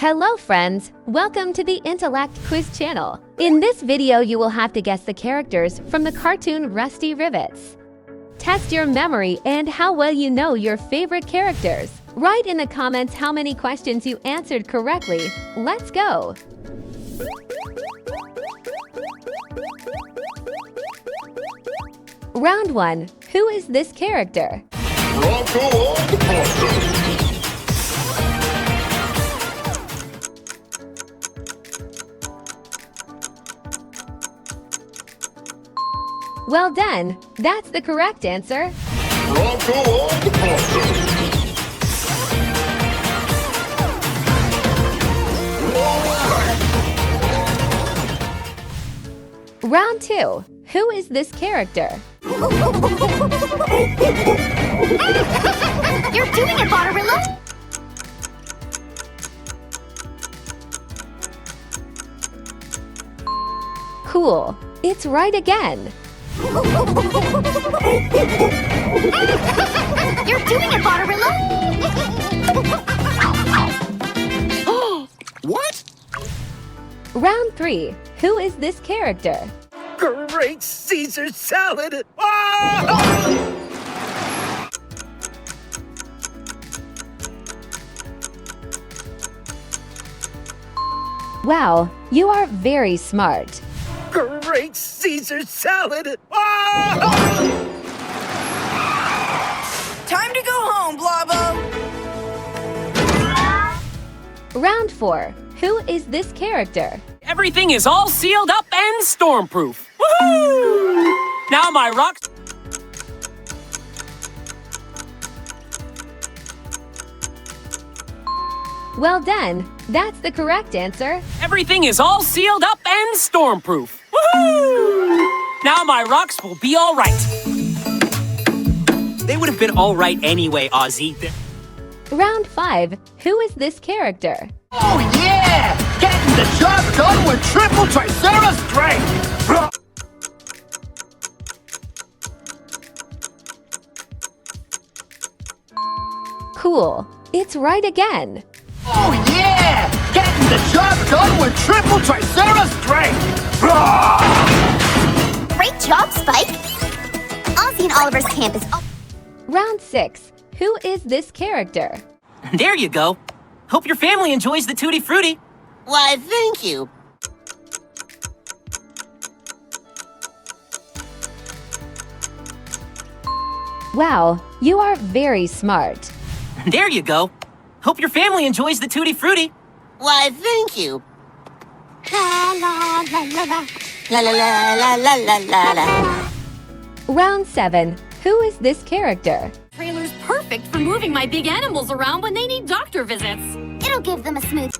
Hello friends, welcome to the Intellect Quiz channel. In this video you will have to guess the characters from the cartoon Rusty Rivets. Test your memory and how well you know your favorite characters. Write in the comments how many questions you answered correctly. Let's go! Round 1. Who is this character? Well done! That's the correct answer. Round 2. Who is this character? You're doing it, Botterilla! Cool! It's right again. You're doing it, Botterilla! What? Round 3. Who is this character? Great Caesar salad! Oh! Wow, you are very smart. Great Caesar salad! Oh! Time to go home, Blobbo! Round 4. Who is this character? Everything is all sealed up and stormproof. Woohoo! Now my rocks... Well done! That's the correct answer. Everything is all sealed up and stormproof. Woohoo! Now my rocks will be all right. They would have been all right anyway, Ozzy. Round 5. Who is this character? Oh yeah! Getting the job done with triple Triceratops strength! Cool! It's right again. Oh yeah! Getting the job done with triple Triceratops strength! Great job, Spike! Ozzy and Oliver's camp is... Round 6. Who is this character? There you go. Hope your family enjoys the Tutti Frutti. Why, thank you. Wow, you are very smart. There you go. Hope your family enjoys the Tutti Frutti. Why, thank you. La la la la la. La la la la la la la la. Round 7. Who is this character? Trailer's perfect for moving my big animals around when they need doctor visits. It'll give them a smooth...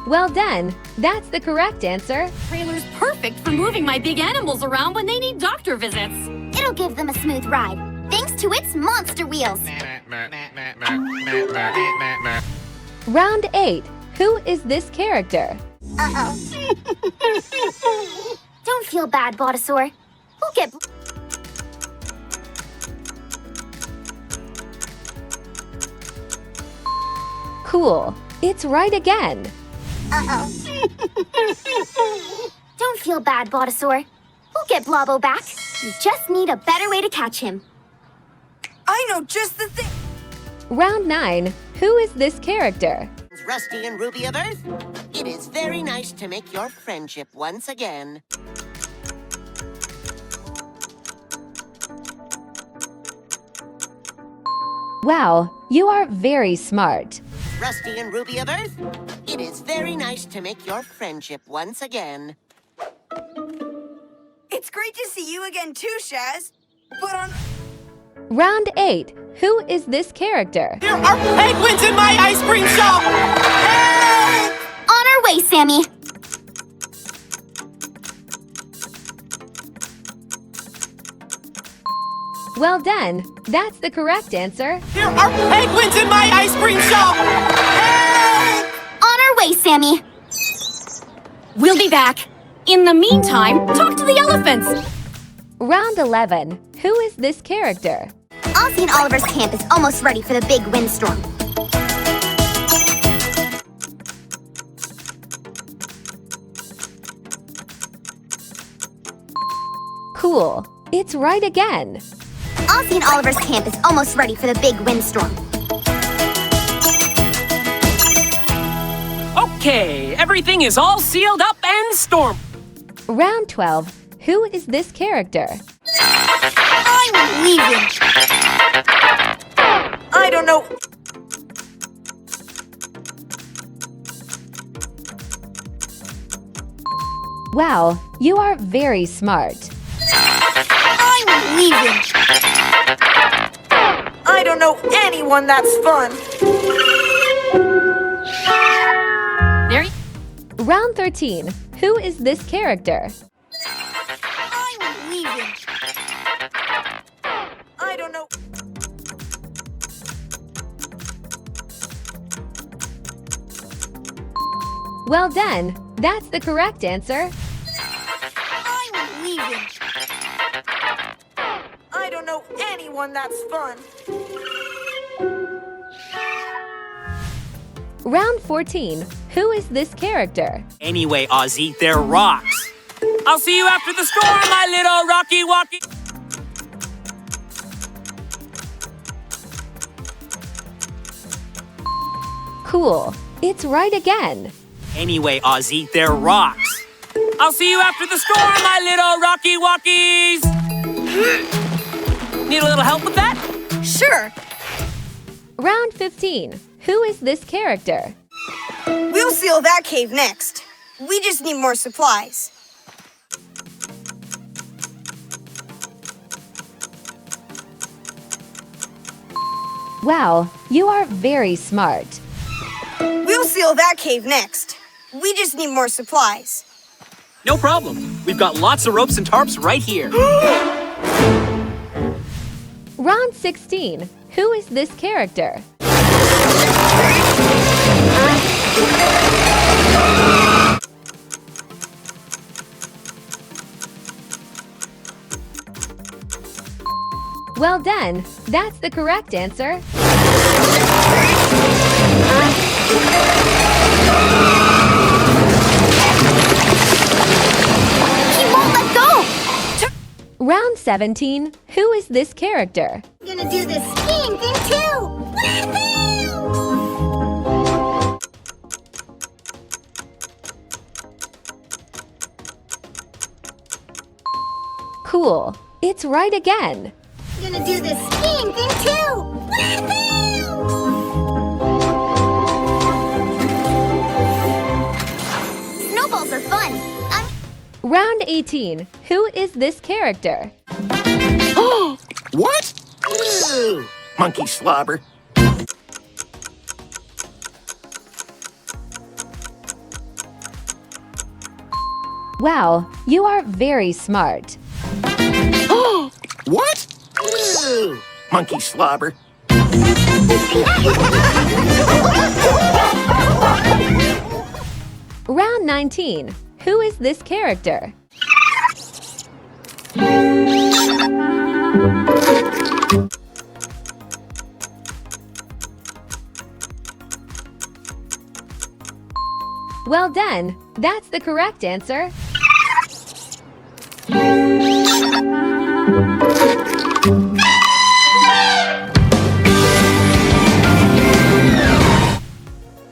Well done! That's the correct answer. Trailer's perfect for moving my big animals around when they need doctor visits. It'll give them a smooth ride, thanks to its monster wheels. Round 8. Who is this character? Uh-oh. Don't feel bad, Botasaur. We'll get... Cool! It's right again. Uh-oh. Don't feel bad, Botasaur. We'll get Blobbo back. You just need a better way to catch him. I know just the thing! Round 9. Who is this character? Rusty and Ruby of Earth, it is very nice to make your friendship once again. Wow, you are very smart. Rusty and Ruby of Earth, it is very nice to make your friendship once again. It's great to see you again too, Shaz. But on... Round 8. Who is this character? There are penguins in my ice cream shop! On our way, Sammy. Well done! That's the correct answer. There are penguins in my ice cream shop! On our way, Sammy. We'll be back. In the meantime, talk to the elephants. Round 11. Who is this character? Ozzy and Oliver's camp is almost ready for the big windstorm. Cool. It's right again. Ozzy and Oliver's camp is almost ready for the big windstorm. Okay, everything is all sealed up and storm. Round 12. Who is this character? I'm leaving. I don't know. Wow, you are very smart. I'm leaving. I don't know anyone that's fun. Round 13. Who is this character? I'm leaving. I don't know. Well done. That's the correct answer. I'm leaving. I don't know anyone that's fun. Round 14. Who is this character? Anyway, Ozzy, they're rocks. I'll see you after the storm, my little Rocky Walkie. Cool. It's right again. Anyway, Ozzy, they're rocks. I'll see you after the storm, my little Rocky Walkies. Need a little help with that? Sure. Round 15. Who is this character? We'll seal that cave next. We just need more supplies. Wow, you are very smart. We'll seal that cave next. We just need more supplies. No problem. We've got lots of ropes and tarps right here. Round 16. Who is this character? Well done. That's the correct answer. He won't let go! Round 17. Who is this character? I'm gonna do this skiing thing too! Woohoo! Cool. It's right again. I'm gonna do this skiing thing too! Woohoo! Snowballs are fun. Round 18. Who is this character? What? Ew. Monkey slobber. Wow, you are very smart. What? Ew. Monkey slobber. Round 19. Who is this character? Well done. That's the correct answer.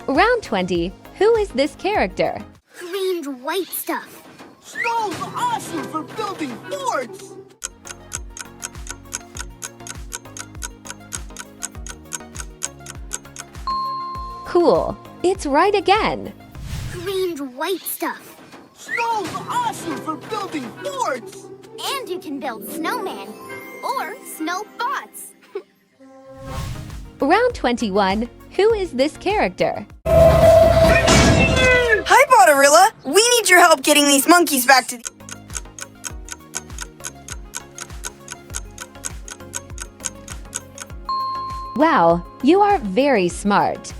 Round 20. Who is this character? Green white stuff. Snow's awesome for building forts. Cool. It's right again. Green white stuff. Snow's awesome for building forts. And you can build snowman or snow bots. Round 21. Who is this character? Hi, Botterilla. We need your help getting these monkeys back to the... Wow, you are very smart.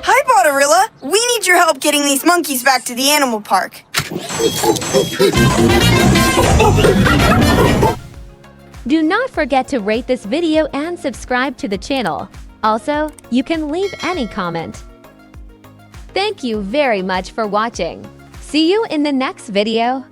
Hi, Botterilla. We need your help getting these monkeys back to the animal park. Do not forget to rate this video and subscribe to the channel. Also, you can leave any comment. Thank you very much for watching. See you in the next video.